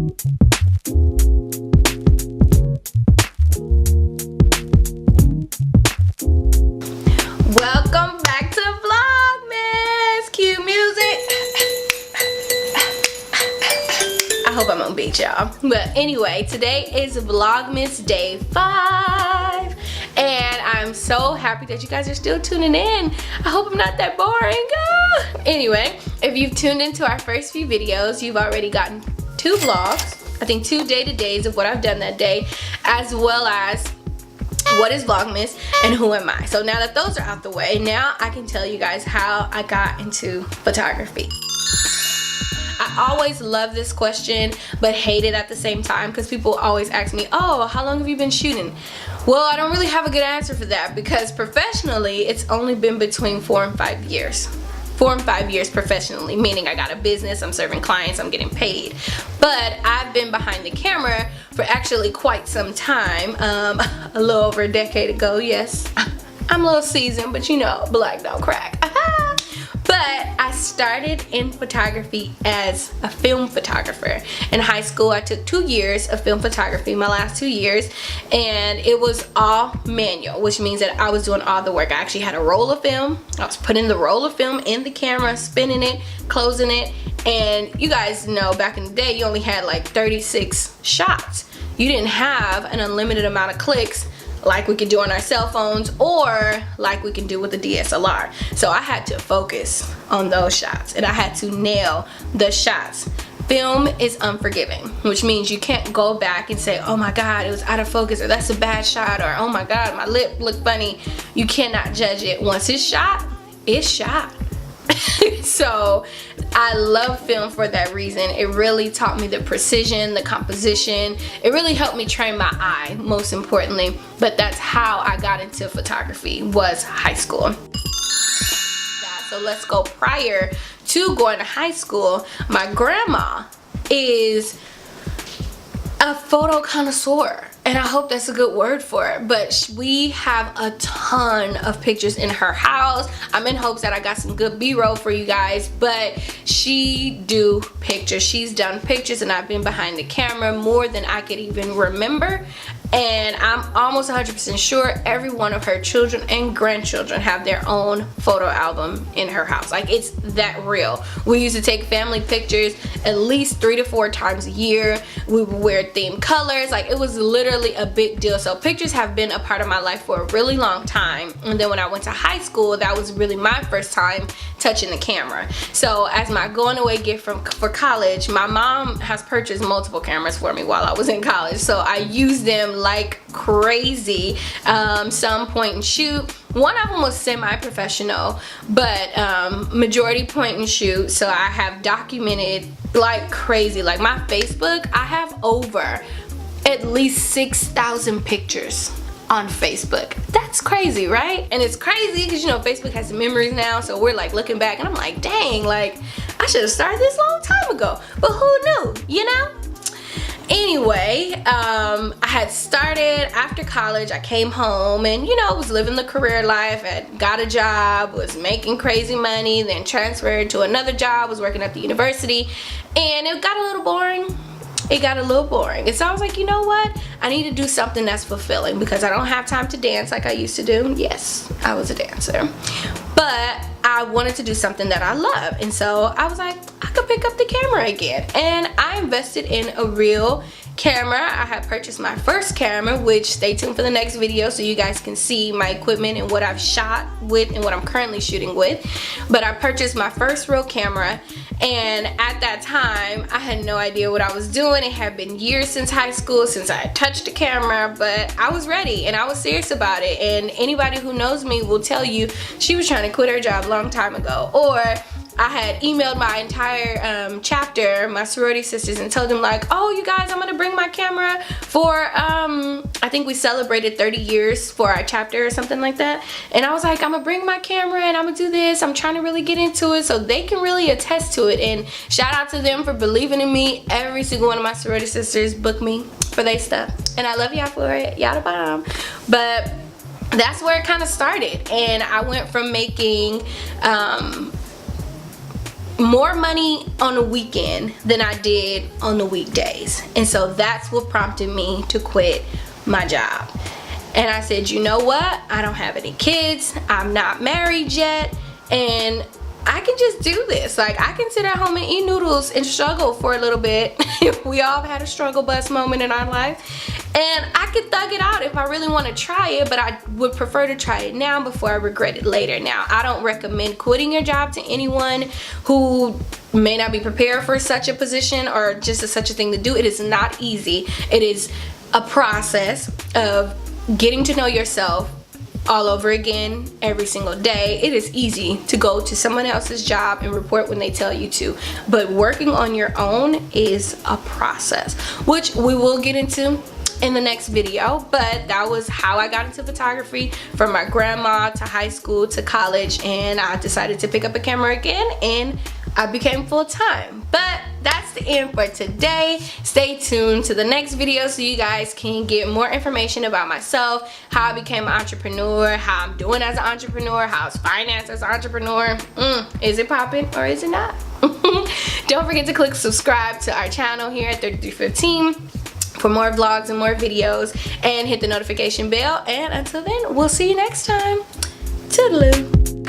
Welcome back to Vlogmas. Cue music. I hope I don't beat y'all. But anyway, today is Vlogmas day 5. And I'm so happy that you guys are still tuning in. I hope I'm not that boring. Anyway, if you've tuned into our first few videos, you've already gotten 2 vlogs. I think 2 day-to-days of what I've done that day, as well as what is Vlogmas and who am I. So now that those are out the way, now I can tell you guys how I got into photography. I always love this question but hate it at the same time, because people always ask me, oh, how long have you been shooting? Well, I don't really have a good answer for that, because professionally it's only been between 4 and 5 years. 4 and 5 years professionally, meaning I got a business, I'm serving clients, I'm getting paid. But I've been behind the camera for actually quite some time, a little over a decade ago. Yes, I'm a little seasoned, but you know, black don't crack. But I started in photography as a film photographer. In high school, I took 2 years of film photography, my last 2 years, and it was all manual, which means that I was doing all the work. I actually had a roll of film. I was putting the roll of film in the camera, spinning it, closing it, and you guys know back in the day, you only had like 36 shots. You didn't have an unlimited amount of clicks like we can do on our cell phones or like we can do with the DSLR. So I had to focus on those shots and I had to nail the shots. Film is unforgiving, which means you can't go back and say, oh my god, it was out of focus, or that's a bad shot, or oh my god, my lip looked funny. You cannot judge it. Once it's shot, it's shot. So I love film for that reason. It really taught me the precision, the composition. It really helped me train my eye, most importantly. But that's how I got into photography, was high school. So let's go prior to going to high school. My grandma is a photo connoisseur, and I hope that's a good word for it, but we have a ton of pictures in her house. I'm in hopes that I got some good b-roll for you guys, but she do pictures. She's done pictures, and I've been behind the camera more than I could even remember. And I'm almost 100% sure every one of her children and grandchildren have their own photo album in her house. Like, it's that real. We used to take family pictures at least 3 to 4 times a year. We would wear themed colors. Like, it was literally a big deal. So pictures have been a part of my life for a really long time. And then when I went to high school, that was really my first time touching the camera. So as my going away gift for college, my mom has purchased multiple cameras for me while I was in college. So I used them like crazy. Some point and shoot. One of them was semi-professional, but majority point and shoot. So I have documented like crazy. Like my Facebook, I have over at least 6,000 pictures on Facebook. That's crazy, right? And it's crazy because, you know, Facebook has memories now, so we're like looking back and I'm like, dang, like I should have started this a long time ago, but who knew, you know? Anyway, I had started after college. I came home and, you know, was living the career life. I got a job, was making crazy money, then transferred to another job, was working at the university, and it got a little boring. It got a little boring. And so I was like, you know what? I need to do something that's fulfilling, because I don't have time to dance like I used to do. Yes, I was a dancer. But I wanted to do something that I love. And so I was like, I could pick up the camera again. And I invested in a real camera. I had purchased my first camera, which stay tuned for the next video so you guys can see my equipment and what I've shot with and what I'm currently shooting with. But I purchased my first real camera, and at that time I had no idea what I was doing. It had been years since high school since I had touched a camera, but I was ready and I was serious about it. And anybody who knows me will tell you she was trying to quit her job a long time ago. Or I had emailed my entire chapter, my sorority sisters, and told them like, oh, you guys, I'm gonna bring my camera for I think we celebrated 30 years for our chapter or something like that. And I was like, I'm gonna bring my camera and I'm gonna do this. I'm trying to really get into it so they can really attest to it. And shout out to them for believing in me. Every single one of my sorority sisters booked me for their stuff, and I love y'all for it. Y'all the bomb. But that's where it kind of started, and I went from making more money on the weekend than I did on the weekdays. And so that's what prompted me to quit my job. And I said, you know what? I don't have any kids. I'm not married yet. And I can just do this. Like, I can sit at home and eat noodles and struggle for a little bit. We all have had a struggle bus moment in our life. And I could thug it out if I really want to try it, but I would prefer to try it now before I regret it later. Now, I don't recommend quitting your job to anyone who may not be prepared for such a position or just such a thing to do. It is not easy. It is a process of getting to know yourself all over again every single day. It is easy to go to someone else's job and report when they tell you to, but working on your own is a process, which we will get into in the next video. But that was how I got into photography, from my grandma to high school to college, and I decided to pick up a camera again and I became full-time. But that's the end for today. Stay tuned to the next video so you guys can get more information about myself, how I became an entrepreneur, how I'm doing as an entrepreneur, how's finance as an entrepreneur. Is it popping or is it not? Don't forget to click subscribe to our channel here at 3315 for more vlogs and more videos, and hit the notification bell. And until then, we'll see you next time. Toodaloo.